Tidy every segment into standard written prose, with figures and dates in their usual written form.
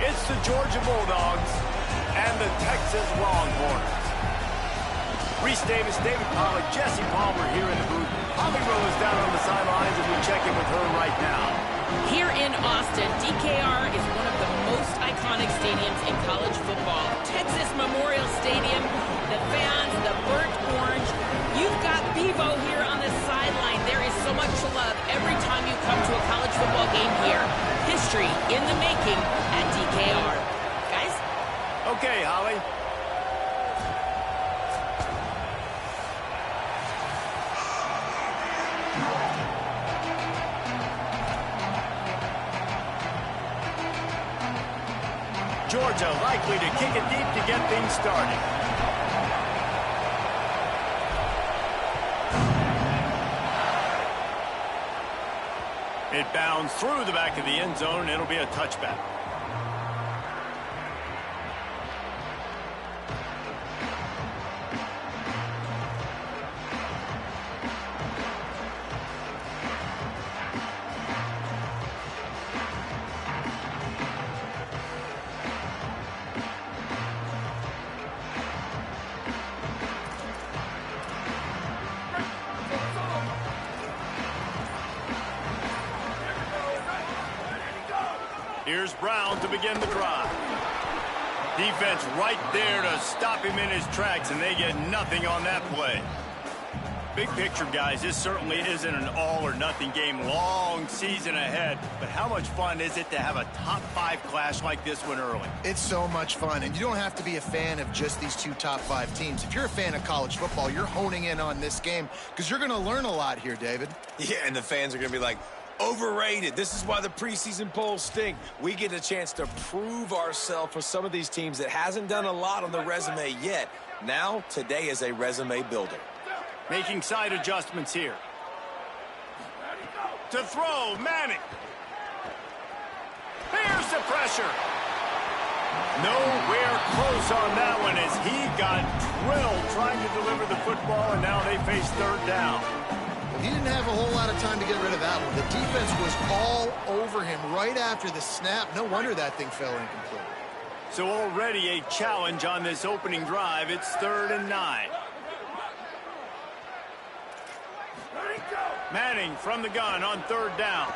It's the Georgia Bulldogs and the Texas Longhorns. Reese Davis, David Pollack, Jesse Palmer here in the booth. Holly Rowe is down on the sidelines, and we check in with her right now. Here in Austin, DKR is one of the most iconic stadiums in college football. Texas Memorial Stadium, the fans, the burnt orange. You've got Bevo here on the sideline. There is so much love every time you come to a college football game here. History in the making at DKR. Guys? Okay, Holly. Georgia likely to kick it deep to get things started. It bounds through the back of the end zone. It'll be a touchback. Here's Brown to begin the drive. Defense right there to stop him in his tracks, and they get nothing on that play. Big picture, guys, this certainly isn't an all-or-nothing game. Long season ahead, but how much fun is it to have a top-5 clash like this one early? It's so much fun, and you don't have to be a fan of just these two top-5 teams. If you're a fan of college football, you're honing in on this game because you're going to learn a lot here, David. Yeah, and the fans are going to be like, overrated. This is why the preseason polls stink. We get a chance to prove ourselves for some of these teams that hasn't done a lot on the resume yet. Now, today is a resume builder. Making side adjustments here. To throw, Manning. Here's the pressure. Nowhere close on that one as he got drilled trying to deliver the football, and now they face third down. He didn't have a whole lot of time to get rid of that one. The defense was all over him right after the snap. No wonder that thing fell incomplete. So already a challenge on this opening drive. It's 3rd and 9. Manning from the gun on 3rd down.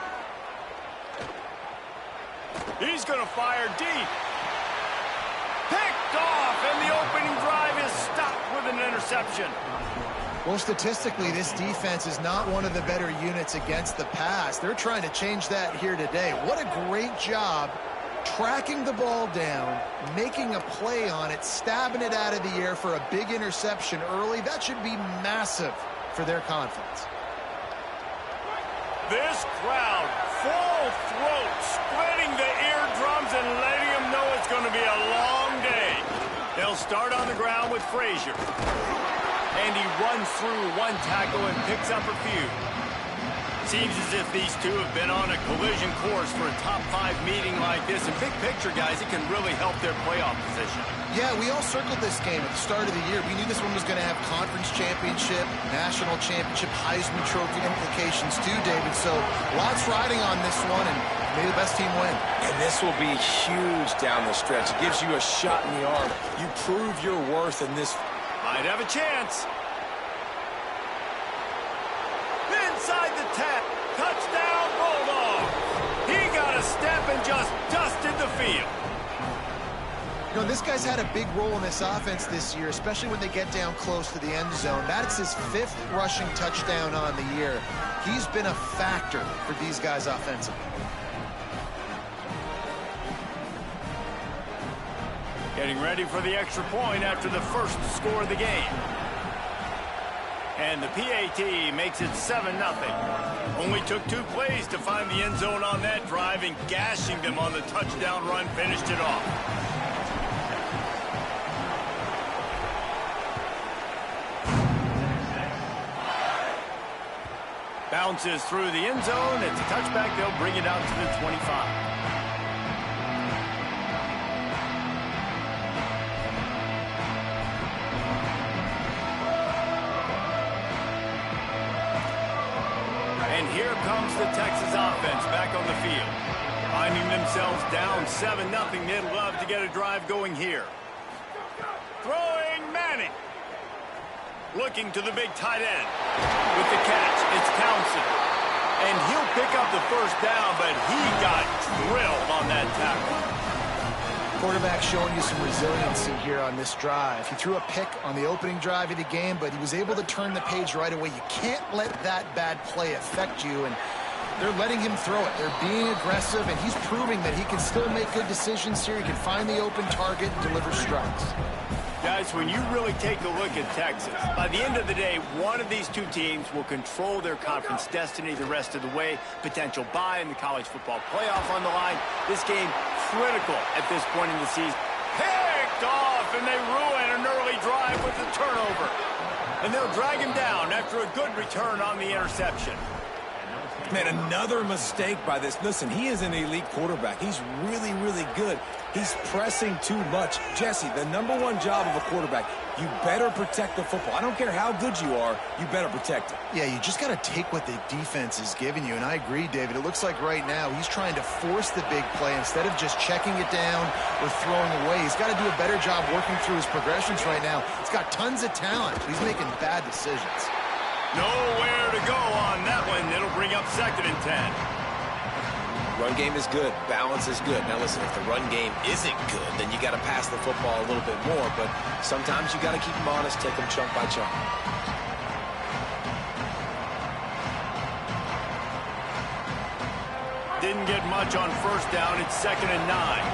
He's going to fire deep. Picked off, and the opening drive is stopped with an interception. Well, statistically, this defense is not one of the better units against the pass. They're trying to change that here today. What a great job tracking the ball down, making a play on it, stabbing it out of the air for a big interception early. That should be massive for their confidence. This crowd, full throat, splitting the eardrums and letting them know it's going to be a long day. They'll start on the ground with Frazier. And he runs through one tackle and picks up a few. Seems as if these two have been on a collision course for a top-5 meeting like this. And big picture, guys, it can really help their playoff position. Yeah, we all circled this game at the start of the year. We knew this one was going to have conference championship, national championship, Heisman Trophy implications too, David. So lots riding on this one, and may the best team win. And this will be huge down the stretch. It gives you a shot in the arm. You prove your worth in this. Might have a chance. Inside the 10. Touchdown, Bulldogs. He got a step and just dusted the field. You know, this guy's had a big role in this offense this year, especially when they get down close to the end zone. That's his 5th rushing touchdown on the year. He's been a factor for these guys offensively. Getting ready for the extra point after the first score of the game. And the PAT makes it 7-0. Only took 2 plays to find the end zone on that drive, and gashing them on the touchdown run finished it off. Bounces through the end zone. It's a touchback. They'll bring it out to the 25. And here comes the Texas offense back on the field. Finding themselves down 7-0, they'd love to get a drive going here. Throwing Manning. Looking to the big tight end. With the catch, it's Townsend. And he'll pick up the first down, but he got drilled on that tackle. Quarterback showing you some resiliency here on this drive. He threw a pick on the opening drive of the game, but he was able to turn the page right away. You can't let that bad play affect you, and they're letting him throw it. They're being aggressive, and he's proving that he can still make good decisions here. He can find the open target and deliver strikes. Guys, when you really take a look at Texas, by the end of the day, one of these two teams will control their conference destiny the rest of the way. Potential bye in the college football playoff on the line. This game critical at this point in the season. Picked off, and they ruin an early drive with the turnover. And they'll drag him down after a good return on the interception. Man, another mistake by this. Listen, he is an elite quarterback. He's really, really good. He's pressing too much. Jesse, the #1 job of a quarterback, you better protect the football. I don't care how good you are, you better protect it. Yeah, you just got to take what the defense is giving you, and I agree, David. It looks like right now he's trying to force the big play instead of just checking it down or throwing away. He's got to do a better job working through his progressions right now. He's got tons of talent, but he's making bad decisions. Nowhere to go on that one. It'll bring up 2nd and 10. Run game is good. Balance is good. Now, listen, if the run game isn't good, then you got to pass the football a little bit more. But sometimes you got to keep them honest, take them chunk by chunk. Didn't get much on first down. It's 2nd and 9.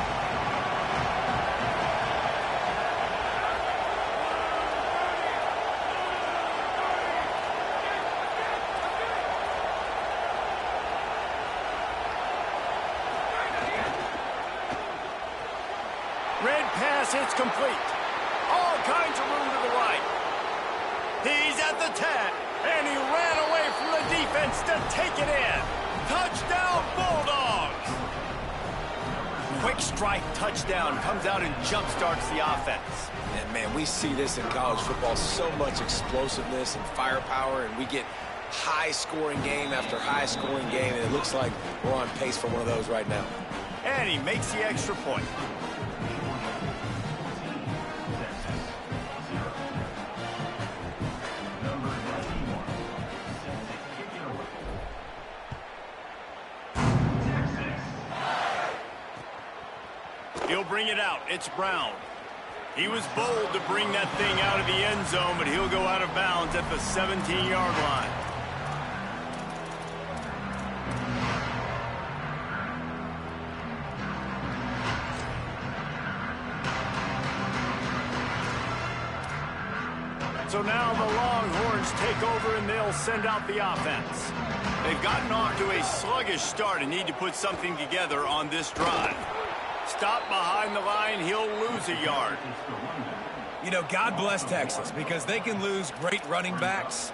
Red pass hits complete. All kinds of room to the right. He's at the 10, and he ran away from the defense to take it in. Touchdown, Bulldogs! Quick strike touchdown comes out and jump-starts the offense. And, man, we see this in college football, so much explosiveness and firepower, and we get high-scoring game after high-scoring game, and it looks like we're on pace for one of those right now. And he makes the extra point. He'll bring it out. It's Brown. He was bold to bring that thing out of the end zone, but he'll go out of bounds at the 17-yard line. So now the Longhorns take over and they'll send out the offense. They've gotten off to a sluggish start and need to put something together on this drive. Stop behind the line, he'll lose a yard. You know, God bless Texas, because they can lose great running backs,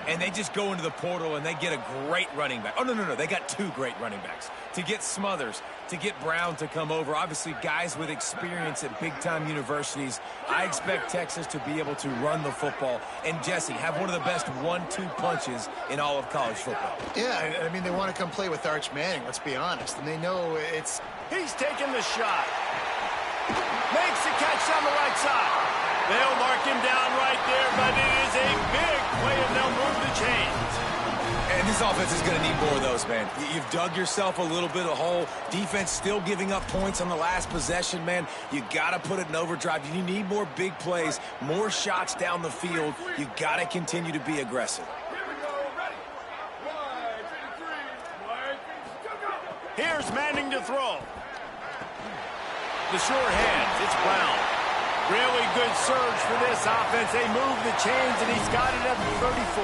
and they just go into the portal and they get a great running back. Oh, no, they got 2 great running backs. To get Smothers, to get Brown to come over, obviously guys with experience at big-time universities. I expect Texas to be able to run the football and, Jesse, have one of the best 1-2 punches in all of college football. Yeah, I mean, they want to come play with Arch Manning, let's be honest, and they know it's... He's taking the shot. Makes the catch down the right side. They'll mark him down right there, but it is a big play, and they'll move the chains. And this offense is going to need more of those, man. You've dug yourself a little bit of hole. Defense still giving up points on the last possession, man. You got to put it in overdrive. You need more big plays, more shots down the field. You got to continue to be aggressive. Here's Manning to throw. The short hands, it's Brown. Really good surge for this offense. They move the chains, and he's got it at the 34.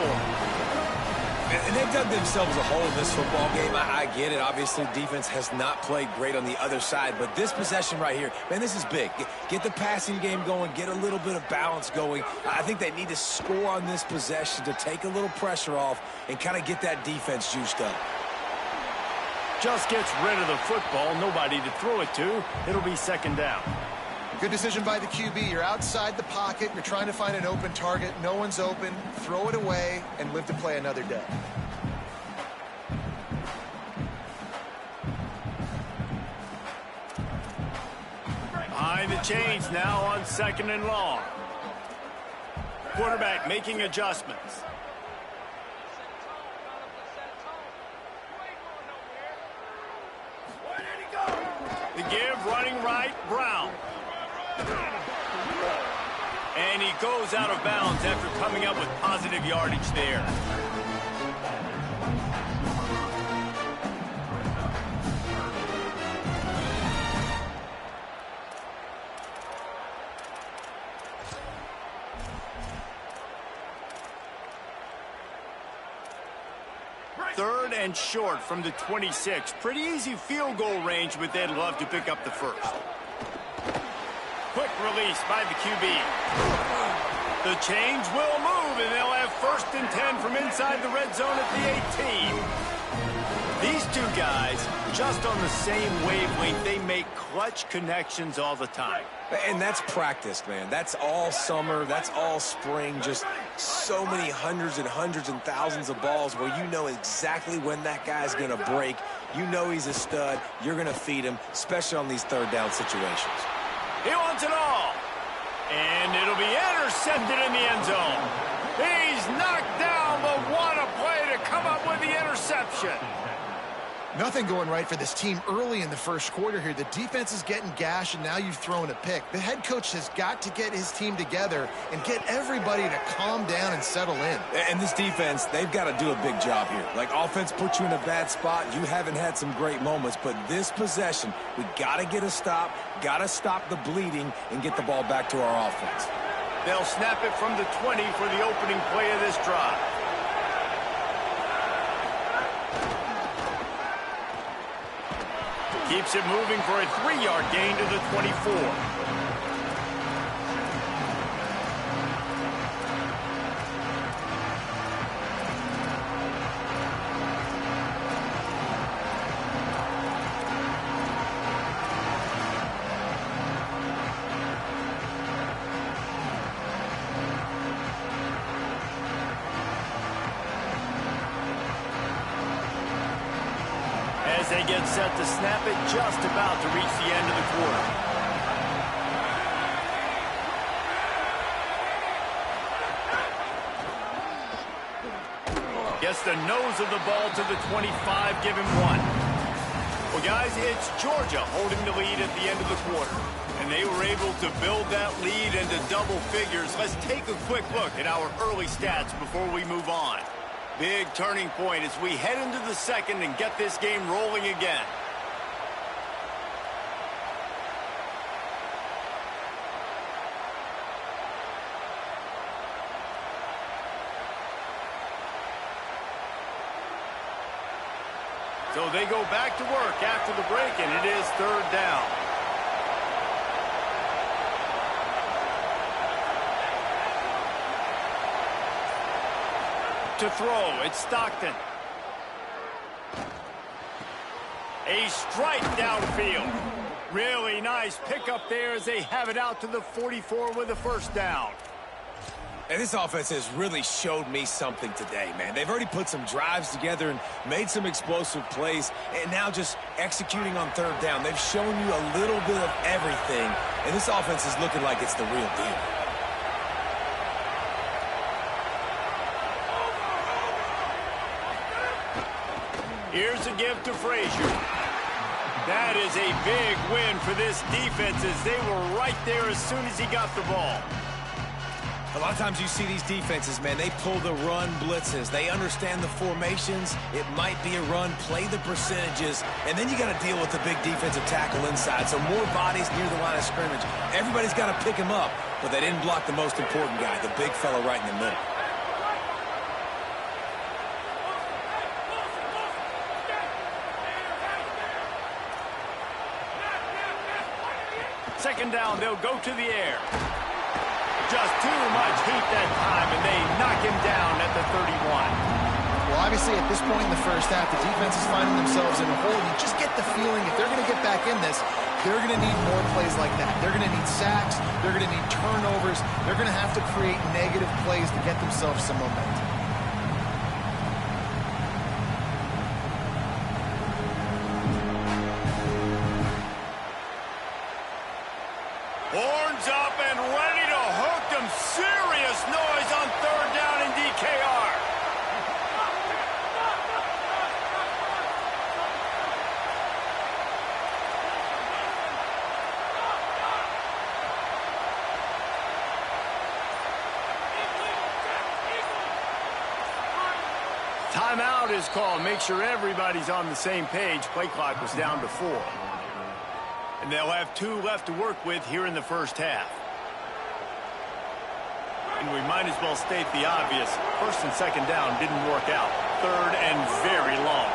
And they've dug themselves a hole in this football game. I get it. Obviously, defense has not played great on the other side. But this possession right here, man, this is big. Get the passing game going. Get a little bit of balance going. I think they need to score on this possession to take a little pressure off and kind of get that defense juiced up. Just gets rid of the football. Nobody to throw it to. It'll be 2nd down. Good decision by the QB. You're outside the pocket. You're trying to find an open target. No one's open. Throw it away and live to play another day. to change now on 2nd and long. Quarterback making adjustments. The give, running right, Brown. And he goes out of bounds after coming up with positive yardage there. Third and short from the 26. Pretty easy field goal range, but they'd love to pick up the first. Quick release by the QB. The chains will move, and they'll have 1st and 10 from inside the red zone at the 18. These two guys, just on the same wavelength, they make clutch connections all the time. And that's practice, man. That's all summer. That's all spring. Just so many hundreds and thousands of balls where you know exactly when that guy's going to break. You know he's a stud. You're going to feed him, especially on these 3rd down situations. He wants it all. And it'll be intercepted in the end zone. He's knocked down, but what a play to come up with the interception. Nothing going right for this team early in the first quarter here. The defense is getting gashed, and now you've thrown a pick. The head coach has got to get his team together and get everybody to calm down and settle in. And this defense, they've got to do a big job here. Like, offense puts you in a bad spot. You haven't had some great moments, but this possession, we got to get a stop, got to stop the bleeding, and get the ball back to our offense. They'll snap it from the 20 for the opening play of this drive. Keeps it moving for a 3-yard gain to the 24. As they get set to snap it, just about to reach the end of the quarter. Gets the nose of the ball to the 25, give him 1. Well, guys, it's Georgia holding the lead at the end of the quarter. And they were able to build that lead into double figures. Let's take a quick look at our early stats before we move on. Big turning point as we head into the 2nd and get this game rolling again. So they go back to work after the break, and it is 3rd down. To throw, it's Stockton. A strike downfield. Really nice pickup there as they have it out to the 44 with a 1st down. And this offense has really showed me something today, man. They've already put some drives together and made some explosive plays, and now just executing on 3rd down. They've shown you a little bit of everything, and this offense is looking like it's the real deal. Here's a give to Frazier. That is a big win for this defense as they were right there as soon as he got the ball. A lot of times you see these defenses, man, they pull the run blitzes. They understand the formations. It might be a run, play the percentages, and then you got to deal with the big defensive tackle inside. So more bodies near the line of scrimmage. Everybody's got to pick him up, but they didn't block the most important guy, the big fella right in the middle. Second down, they'll go to the air. Just too much heat that time, and they knock him down at the 31. Well, obviously, at this point in the first half, the defense is finding themselves in a hole. You just get the feeling if they're going to get back in this, they're going to need more plays like that. They're going to need sacks. They're going to need turnovers. They're going to have to create negative plays to get themselves some momentum. Horns up and ready to hook them. Serious noise on third down in DKR. Timeout is called. Make sure everybody's on the same page. Play clock was down to 4. And they'll have 2 left to work with here in the first half. And we might as well state the obvious. First and second down didn't work out. Third and very long.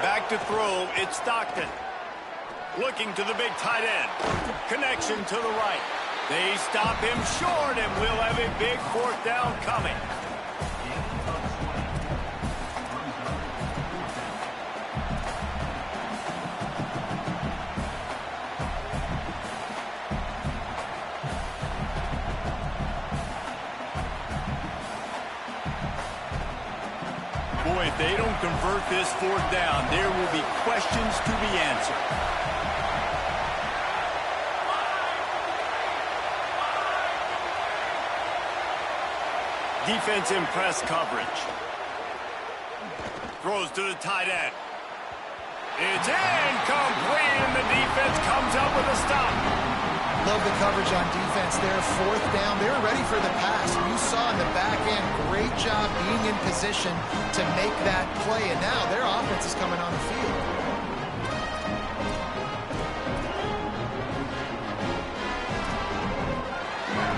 Back to throw, it's Stockton. Looking to the big tight end. Connection to the right. They stop him short, and we'll have a big 4th down coming. Boy, if they don't convert this 4th down, there will be questions to be answered. Defense in press coverage. Throws to the tight end. It's incomplete, and the defense comes up with a stop. Love the coverage on defense there. 4th down. They were ready for the pass. You saw in the back end, great job being in position to make that play. And now their offense is coming on the field.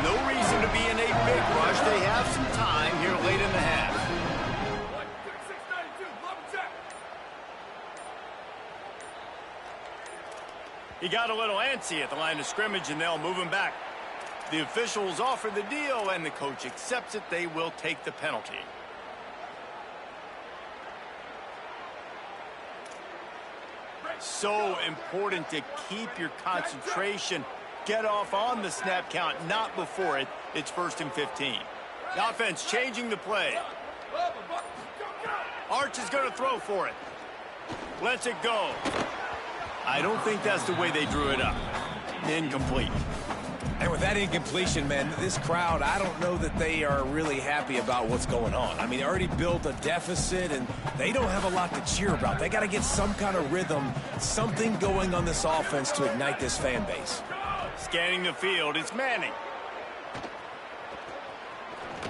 No reason to be in a big rush. They have some time here late in the half. He got a little antsy at the line of scrimmage, and they'll move him back. The officials offer the deal, and the coach accepts it. They will take the penalty. So important to keep your concentration. Get off on the snap count, not before it. It's 1st and 15. The offense changing the play. Arch is going to throw for it. Lets it go. I don't think that's the way they drew it up. Incomplete. And with that incompletion, man, this crowd, I don't know that they are really happy about what's going on. I mean, they already built a deficit, and they don't have a lot to cheer about. They got to get some kind of rhythm, something going on this offense to ignite this fan base. Scanning the field, it's Manning.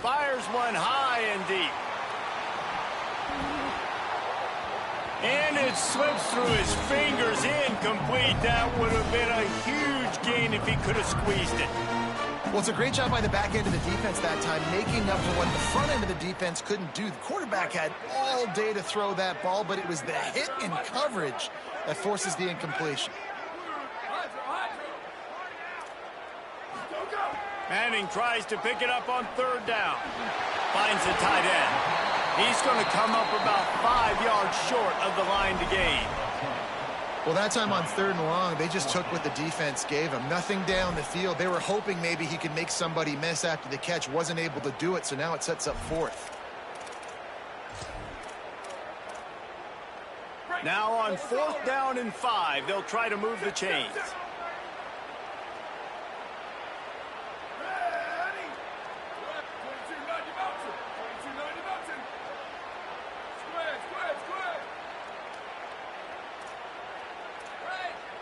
Fires one high and deep. And it slips through his fingers, incomplete. That would have been a huge gain if he could have squeezed it. Well, it's a great job by the back end of the defense that time, making up for what the front end of the defense couldn't do. The quarterback had all day to throw that ball, but it was the hit in coverage that forces the incompletion. Manning tries to pick it up on 3rd down. Finds the tight end. He's going to come up about 5 yards short of the line to gain. Well, that time on 3rd and long, they just took what the defense gave him. Nothing down the field. They were hoping maybe he could make somebody miss after the catch. Wasn't able to do it, so now it sets up 4th. Now on 4th down and 5, they'll try to move the chains.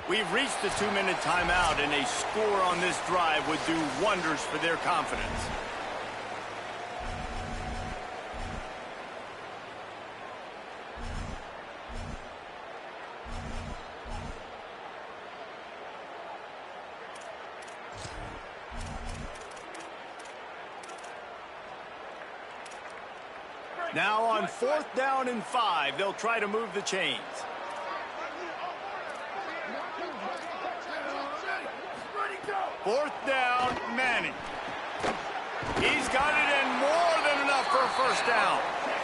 We've reached the 2-minute timeout, and a score on this drive would do wonders for their confidence. Now on 4th down and 5, they'll try to move the chains. Fourth down, Manning. He's got it and more than enough for a first down.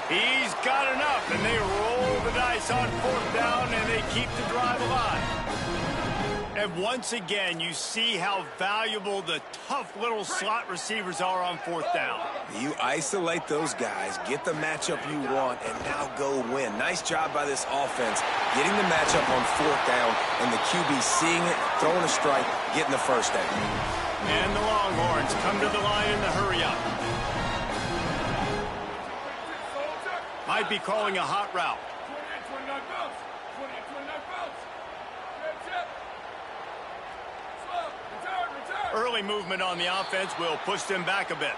He's got enough, and they roll the dice on 4th down, and they keep the drive alive. And once again, you see how valuable the tough little slot receivers are on fourth down. You isolate those guys, get the matchup you want, and now go win. Nice job by this offense, getting the matchup on fourth down, and the QB seeing it, throwing a strike, getting the first down. And the Longhorns come to the line in the hurry-up. Might be calling a hot route. Early movement on the offense will push them back a bit.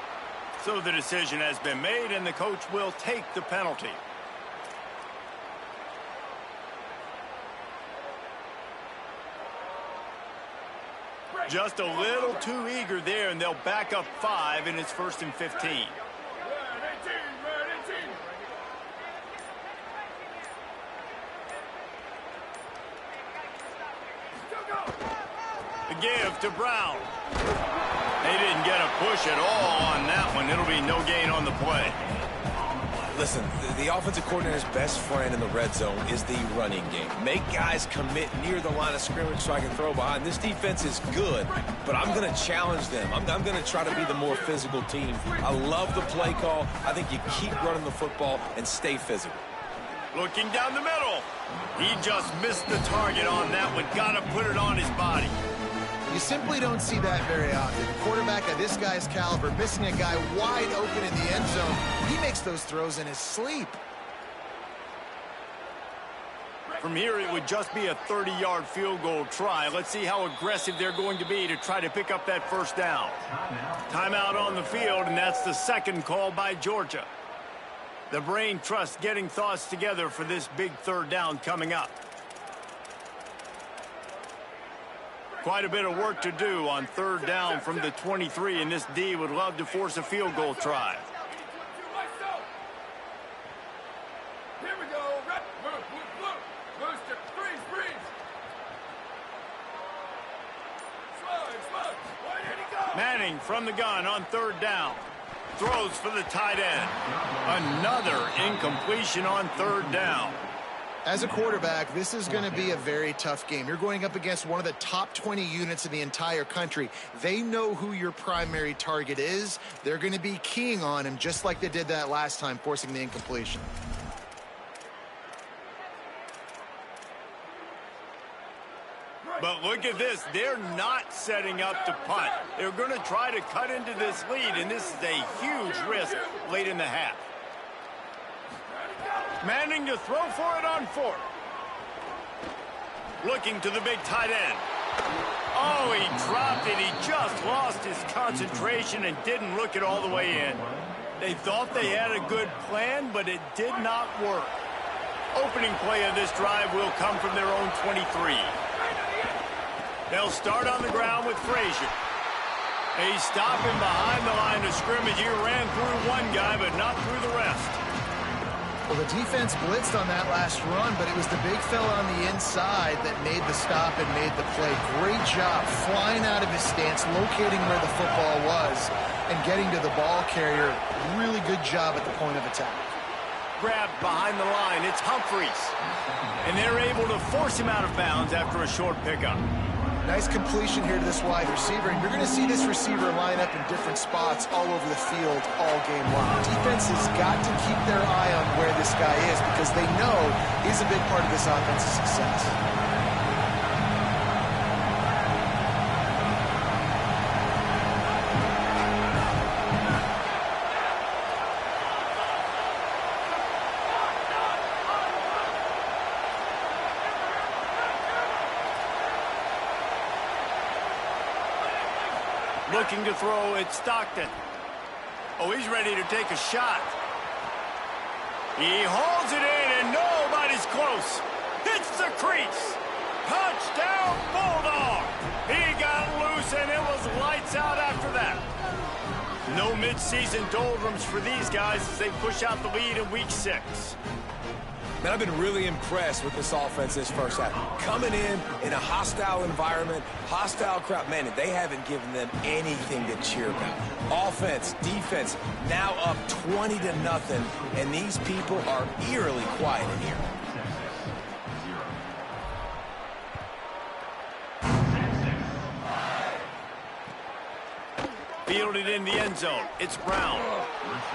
So the decision has been made, and the coach will take the penalty. Just a little too eager there, and they'll back up 5, and it's 1st and 15. The give to Brown. They didn't get a push at all on that one. It'll be no gain on the play. Listen, the offensive coordinator's best friend in the red zone is the running game. Make guys commit near the line of scrimmage so I can throw behind. This defense is good, but I'm going to challenge them. I'm going to try to be the more physical team. I love the play call. I think you keep running the football and stay physical. Looking down the middle. He just missed the target on that one. Got to put it on his body. You simply don't see that very often. Quarterback of this guy's caliber missing a guy wide open in the end zone. He makes those throws in his sleep. From here, it would just be a 30-yard field goal try. Let's see how aggressive they're going to be to try to pick up that first down. Timeout on the field, and that's the second call by Georgia. The brain trust getting thoughts together for this big third down coming up. Quite a bit of work to do on third down from the 23, and this D would love to force a field goal try. Here we go. Booster, freeze. Slow. Manning from the gun on third down. Throws for the tight end. Another incompletion on third down. As a quarterback, this is going to be a very tough game. You're going up against one of the top 20 units in the entire country. They know who your primary target is. They're going to be keying on him just like they did that last time, forcing the incompletion. But look at this. They're not setting up to punt. They're going to try to cut into this lead, and this is a huge risk late in the half. Manning to throw for it on fourth. Looking to the big tight end. Oh, he dropped it. He just lost his concentration and didn't look it all the way in. They thought they had a good plan, but it did not work. Opening play of this drive will come from their own 23. They'll start on the ground with Frazier. He's stopping behind the line of scrimmage. He ran through one guy, but not through the rest. Well, the defense blitzed on that last run, but it was the big fella on the inside that made the stop and made the play. Great job flying out of his stance, locating where the football was, and getting to the ball carrier. Really good job at the point of attack. Grabbed behind the line. It's Humphreys. And they're able to force him out of bounds after a short pickup. Nice completion here to this wide receiver, and you're going to see this receiver line up in different spots all over the field all game long. Defense has got to keep their eye on where this guy is because they know he's a big part of this offense's success. Looking to throw at Stockton. Oh, he's ready to take a shot. He holds it in, and nobody's close. Hits the crease. Touchdown, Bulldog. He got loose, and it was lights out after that. No midseason doldrums for these guys as they push out the lead in Week 6. Man, I've been really impressed with this offense this first half. Coming in a hostile environment, hostile crowd. Man, they haven't given them anything to cheer about. Offense, defense, now up 20-0, and these people are eerily quiet in here. Fielded in the end zone. It's Brown.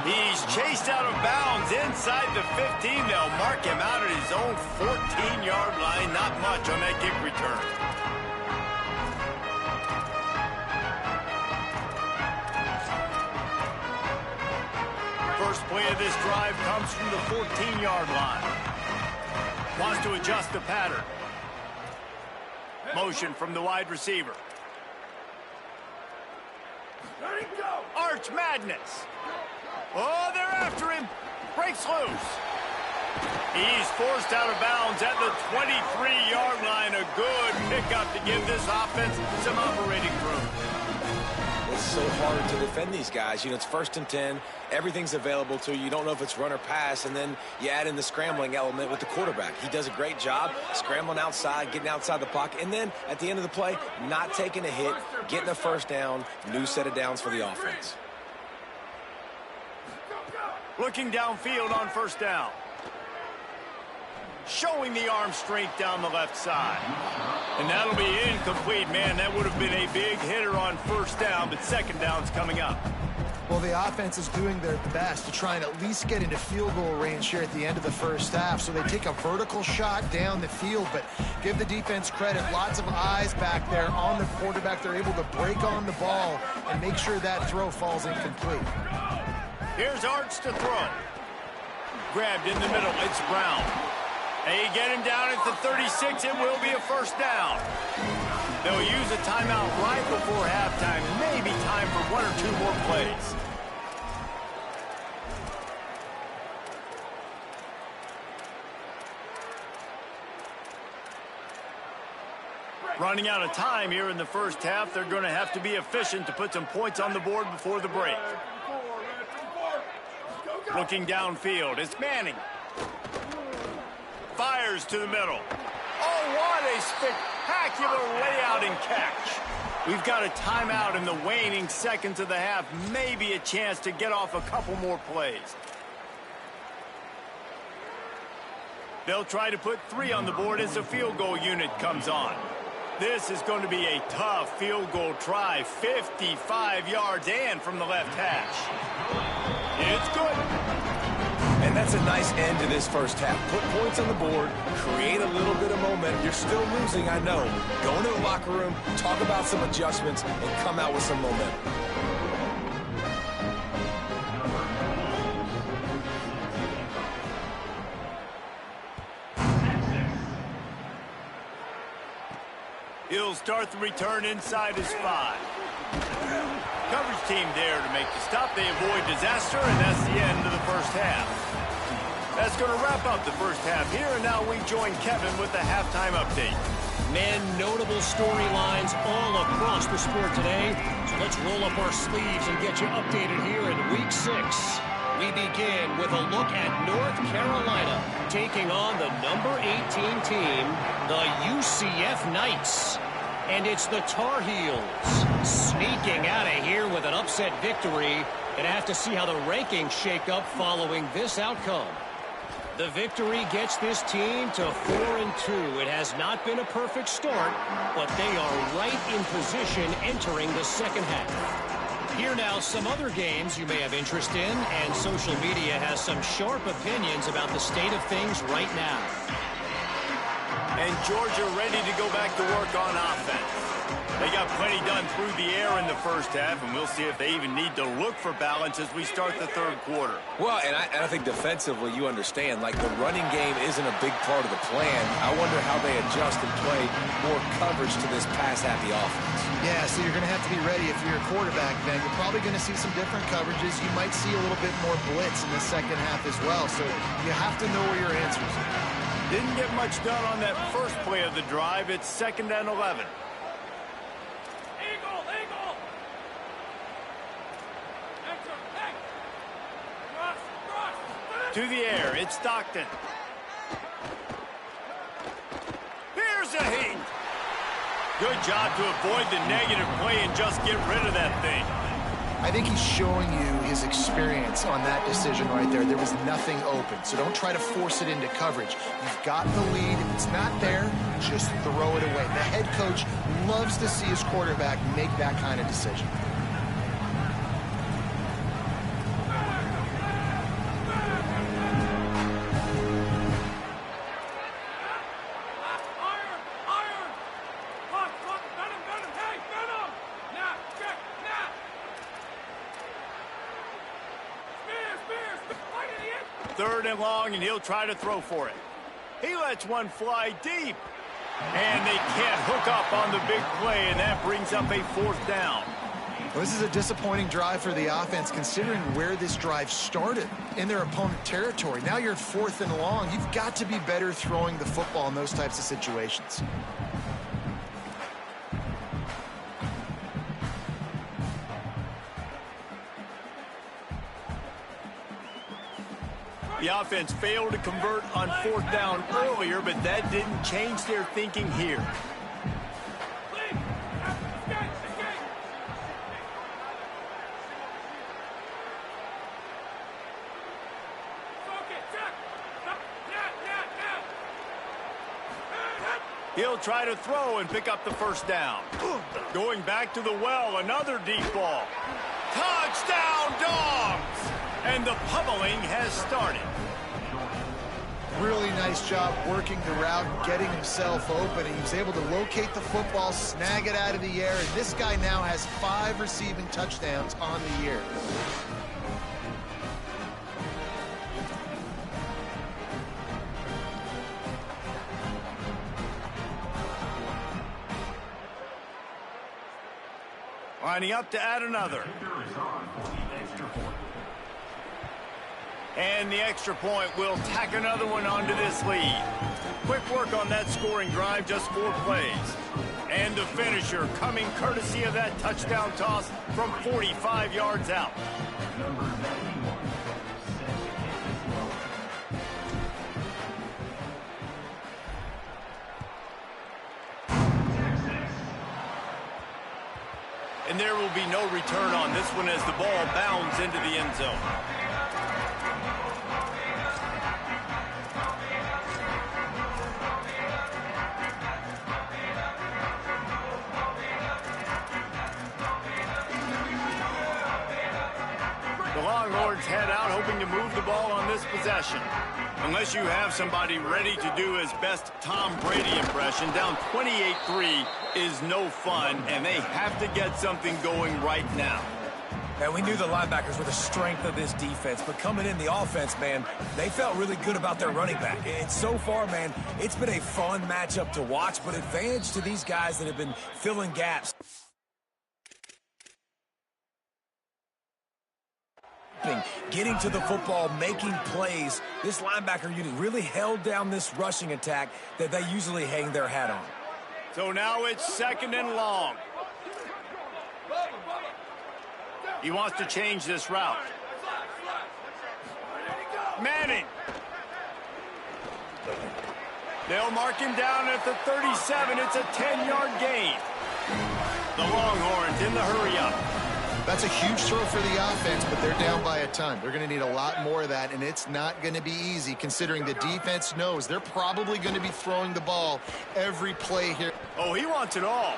He's chased out of bounds inside the 15. They'll mark him out at his own 14-yard line. Not much on that kick return. First play of this drive comes from the 14-yard line. Wants to adjust the pattern. Motion from the wide receiver. Let it go. Arch Madness. Oh, they're after him. Breaks loose. He's forced out of bounds at the 23-yard line. A good pickup to give this offense some operating room. It's so hard to defend these guys. You know, it's 1st and 10. Everything's available to you. You don't know if it's run or pass, and then you add in the scrambling element with the quarterback. He does a great job scrambling outside, getting outside the pocket, and then at the end of the play, not taking a hit, getting a first down, new set of downs for the offense. Looking downfield on first down. Showing the arm strength down the left side. And that'll be incomplete, man. That would have been a big hitter on first down, but second down's coming up. Well, the offense is doing their best to try and at least get into field goal range here at the end of the first half. So they take a vertical shot down the field, but give the defense credit. Lots of eyes back there on the quarterback. They're able to break on the ball and make sure that throw falls incomplete. Here's Arch to throw. Grabbed in the middle. It's Brown. They get him down at the 36. It will be a first down. They'll use a timeout right before halftime. Maybe time for 1 or 2 more plays. Running out of time here in the first half. They're going to have to be efficient to put some points on the board before the break. Looking downfield. It's Manning. Fires to the middle. Oh, what a spectacular layout and catch. We've got a timeout in the waning seconds of the half. Maybe a chance to get off a couple more plays. They'll try to put 3 on the board as the field goal unit comes on. This is going to be a tough field goal try. 55 yards and from the left hash. It's good. And that's a nice end to this first half. Put points on the board, create a little bit of momentum. You're still losing, I know. Go into the locker room, talk about some adjustments, and come out with some momentum. He'll start the return inside his 5. Coverage team there to make the stop. They avoid disaster, and that's the end of the first half. That's going to wrap up the first half here, and now we join Kevin with the halftime update. Man, notable storylines all across the sport today. So let's roll up our sleeves and get you updated here in Week 6. We begin with a look at North Carolina taking on the number 18 team, the UCF Knights. And it's the Tar Heels sneaking out of here with an upset victory. Gonna have to see how the rankings shake up following this outcome. The victory gets this team to 4-2. It has not been a perfect start, but they are right in position entering the second half. Here now, some other games you may have interest in, and social media has some sharp opinions about the state of things right now. And Georgia ready to go back to work on offense. They got plenty done through the air in the first half, and we'll see if they even need to look for balance as we start the third quarter. Well, and I think defensively, you understand, like the running game isn't a big part of the plan. I wonder how they adjust and play more coverage to this pass-happy offense. Yeah, so you're going to have to be ready if you're a quarterback, then. You're probably going to see some different coverages. You might see a little bit more blitz in the second half as well, so you have to know where your answers are. Didn't get much done on that first play of the drive. It's 2nd and 11. To the air, it's Stockton. Here's a heat. Good job to avoid the negative play and just get rid of that thing. I think he's showing you his experience on that decision right there. There was nothing open, so don't try to force it into coverage. You've got the lead. If it's not there, just throw it away. The head coach loves to see his quarterback make that kind of decision. 3rd and long, and he'll try to throw for it. He lets one fly deep. And they can't hook up on the big play, and that brings up a 4th down. Well, this is a disappointing drive for the offense, considering where this drive started, in their opponent territory. Now you're at 4th and long. You've got to be better throwing the football in those types of situations. The offense failed to convert on 4th down earlier, but that didn't change their thinking here. He'll try to throw and pick up the 1st down. Going back to the well, another deep ball. Touchdown, Dogs! And the pummeling has started. Really nice job working the route, getting himself open, and he was able to locate the football, snag it out of the air, and this guy now has 5 receiving touchdowns on the year. Lining up to add another. And the extra point will tack another one onto this lead. Quick work on that scoring drive, just 4 plays. And the finisher coming courtesy of that touchdown toss from 45 yards out. And there will be no return on this one as the ball bounds into the end zone. The Longhorns head out hoping to move the ball on this possession. Unless you have somebody ready to do his best Tom Brady impression, down 28-3 is no fun, and they have to get something going right now. And we knew the linebackers were the strength of this defense, but coming in the offense, man, they felt really good about their running back. And so far, man, it's been a fun matchup to watch, but advantage to these guys that have been filling gaps. Getting to the football, making plays. This linebacker unit really held down this rushing attack that they usually hang their hat on. So now it's 2nd and long. He wants to change this route. Manning. They'll mark him down at the 37. It's a 10-yard gain. The Longhorns in the hurry-up. That's a huge throw for the offense, but they're down by a ton. They're going to need a lot more of that, and it's not going to be easy considering the defense knows they're probably going to be throwing the ball every play here. Oh, he wants it all.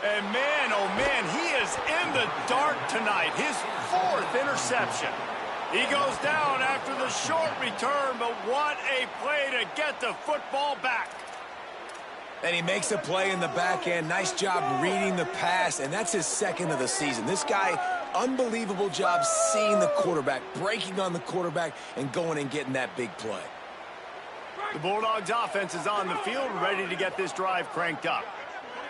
And man, oh man, he is in the dark tonight. His 4th interception. He goes down after the short return, but what a play to get the football back. And he makes a play in the back end. Nice job reading the pass, and that's his 2nd of the season. This guy, unbelievable job seeing the quarterback, breaking on the quarterback, and going and getting that big play. The Bulldogs offense is on the field, ready to get this drive cranked up.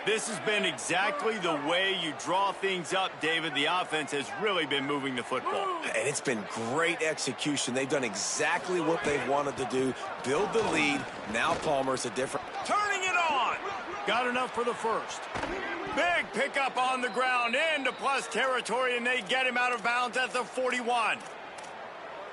This has been exactly the way you draw things up, David. The offense has really been moving the football. And it's been great execution. They've done exactly what they've wanted to do, build the lead. Now Palmer's a different... Turning it on. Got enough for the 1st. Big pickup on the ground into plus territory, and they get him out of bounds at the 41.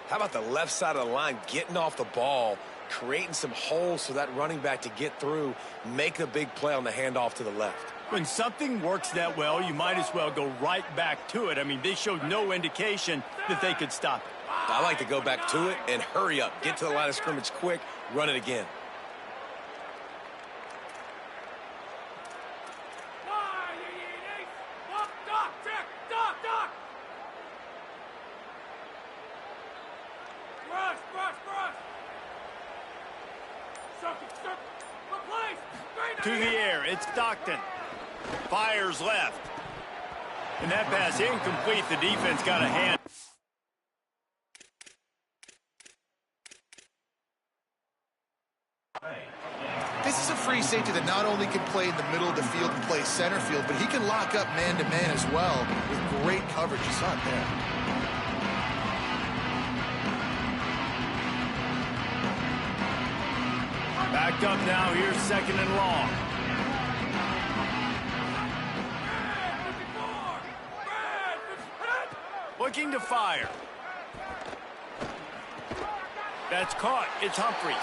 How about the left side of the line getting off the ball, creating some holes for that running back to get through, make a big play on the handoff to the left. When something works that well, you might as well go right back to it. I mean, they showed no indication that they could stop it. I like to go back to it and hurry up. Get to the line of scrimmage quick, run it again. To the air, it's Stockton. Fires left. And that pass incomplete. The defense got a hand. safety that not only can play in the middle of the field and play center field, but he can lock up man-to-man as well with great coverage. You saw it there. Backed up now. Here's second and long. Looking to fire. That's caught. It's Humphries.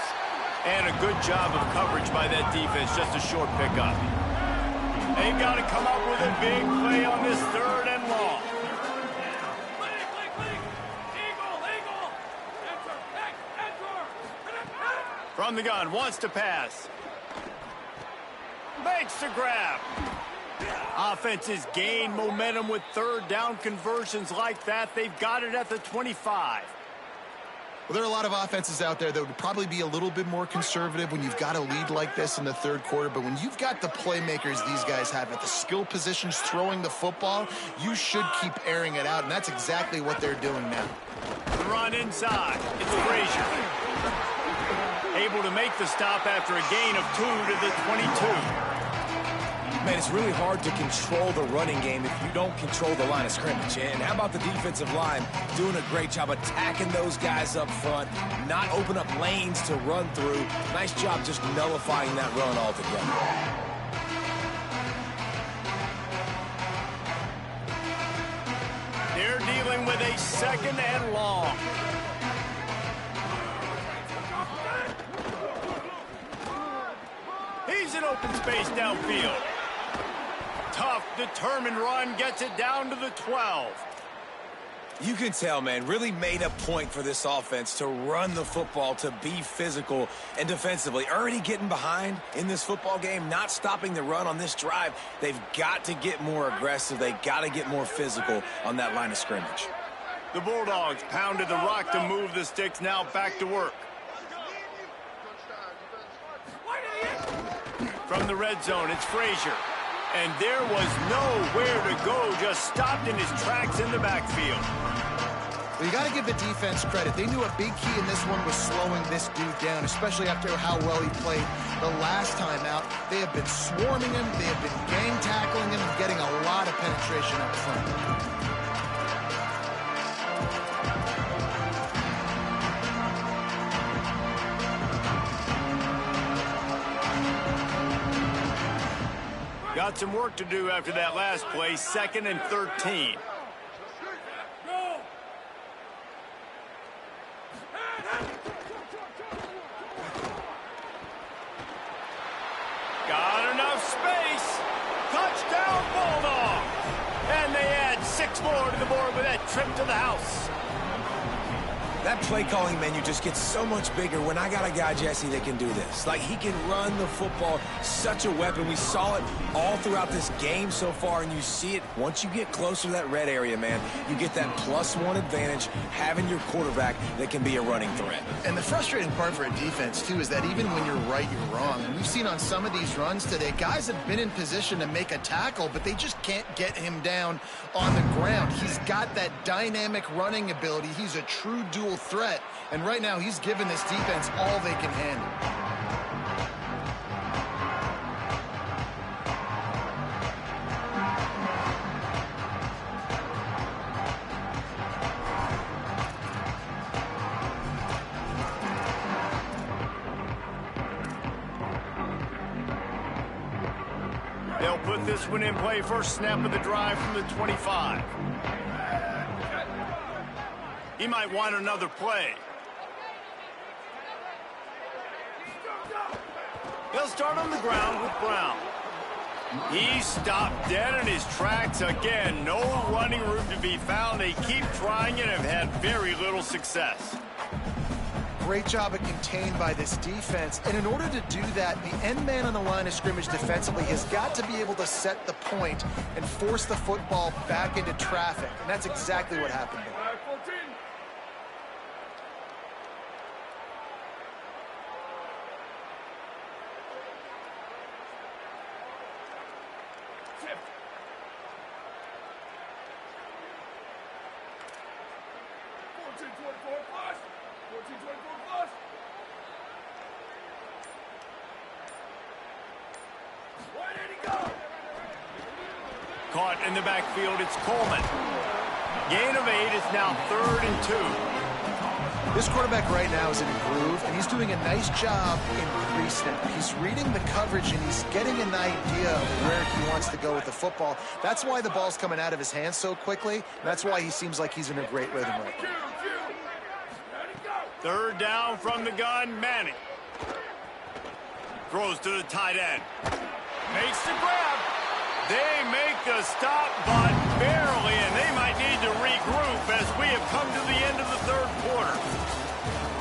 And a good job of coverage by that defense. Just a short pickup. They've got to come up with a big play on this third and long. From the gun, wants to pass. Makes the grab. Offenses gain momentum with third down conversions like that. They've got it at the 25. Well, there are a lot of offenses out there that would probably be a little bit more conservative when you've got a lead like this in the third quarter. But when you've got the playmakers these guys have at the skill positions throwing the football, you should keep airing it out. And that's exactly what they're doing now. The run inside. It's Frazier. Able to make the stop after a gain of 2 to the 22. Man, it's really hard to control the running game if you don't control the line of scrimmage. And how about the defensive line doing a great job attacking those guys up front, not open up lanes to run through. Nice job just nullifying that run altogether. They're dealing with a second and long. He's in open space downfield. Tough, determined run gets it down to the 12. You can tell, man, really made a point for this offense to run the football, to be physical and defensively. Already getting behind in this football game, not stopping the run on this drive. They've got to get more aggressive. They got to get more physical on that line of scrimmage. The Bulldogs pounded the rock to move the sticks, now back to work. From the red zone, it's Frazier. And there was nowhere to go, just stopped in his tracks in the backfield. Well, you got to give the defense credit. They knew a big key in this one was slowing this dude down, especially after how well he played the last time out. They have been swarming him, they have been gang tackling him, and getting a lot of penetration up front. Got some work to do after that last play, second and 13. Got enough space. Touchdown, Bulldog. And they add 6 more to the board with that trip to the house. That play calling menu just gets so much bigger when I got a guy, Jesse, that can do this. Like, he can run the football, such a weapon. We saw it all throughout this game so far, and you see it once you get closer to that red area, man. You get that +1 advantage, having your quarterback that can be a running threat. And the frustrating part for a defense, too, is that even when you're right, you're wrong. And we've seen on some of these runs today, guys have been in position to make a tackle, but they just can't get him down on the ground. He's got that dynamic running ability. He's a true dual threat, and right now he's given this defense all they can handle. They'll put this one in play, first snap of the drive from the 25. He might want another play. They'll start on the ground with Brown. He stopped dead in his tracks again. No running room to be found. They keep trying and have had very little success. Great job at contained by this defense. And in order to do that, the end man on the line of scrimmage defensively has got to be able to set the point and force the football back into traffic. And that's exactly what happened there. caught in the backfield. It's Coleman. Gain of 8 is now 3rd and 2. This quarterback right now is in a groove, and he's doing a nice job in pre-snap. He's reading the coverage, and he's getting an idea of where he wants to go with the football. That's why the ball's coming out of his hands so quickly, and that's why he seems like he's in a great rhythm right now. 3rd down from the gun, Manning. Throws to the tight end. Makes the grab. They make the stop, but barely, and they might need to regroup as we have come to the end of the 3rd quarter.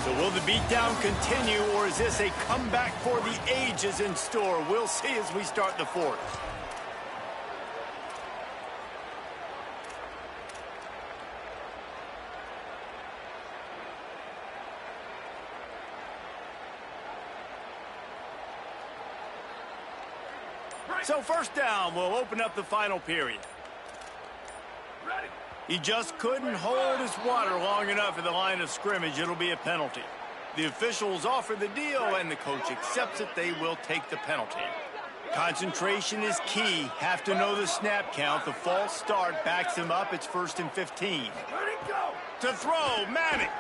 So will the beatdown continue, or is this a comeback for the ages in store? We'll see as we start the 4th. So 1st down will open up the final period. He just couldn't hold his water long enough at the line of scrimmage. It'll be a penalty. The officials offer the deal, and the coach accepts it. They will take the penalty. Concentration is key. Have to know the snap count. The false start backs him up. It's 1st and 15. To throw, Manning.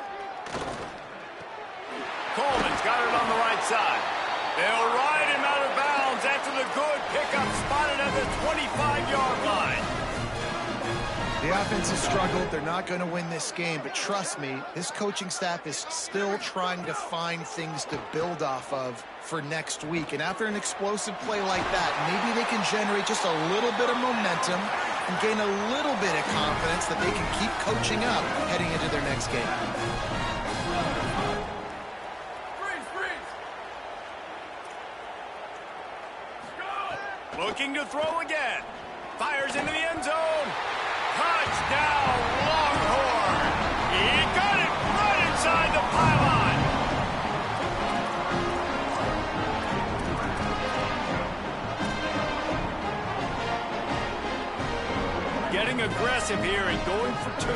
Coleman's got it on the right side. They'll ride him out of bounds after the good pickup, spotted at the 25-yard line. The offense has struggled. They're not going to win this game, but trust me, this coaching staff is still trying to find things to build off of for next week. And after an explosive play like that, maybe they can generate just a little bit of momentum and gain a little bit of confidence that they can keep coaching up heading into their next game. Looking to throw again. Fires into the end zone. Touchdown, Longhorn. He got it right inside the pylon. Getting aggressive here and going for 2.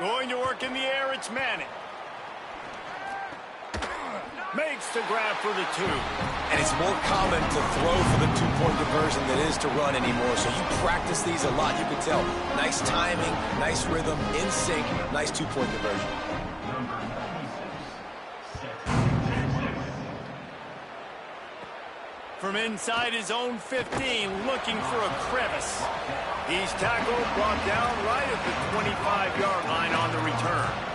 Going to work in the air, it's Manning. Makes the grab for the 2. And it's more common to throw for the 2-point conversion than it is to run anymore. So you practice these a lot. You can tell. Nice timing, nice rhythm, in sync, nice 2-point conversion. From inside his own 15, looking for a crevice. He's tackled, brought down right at the 25-yard line on the return.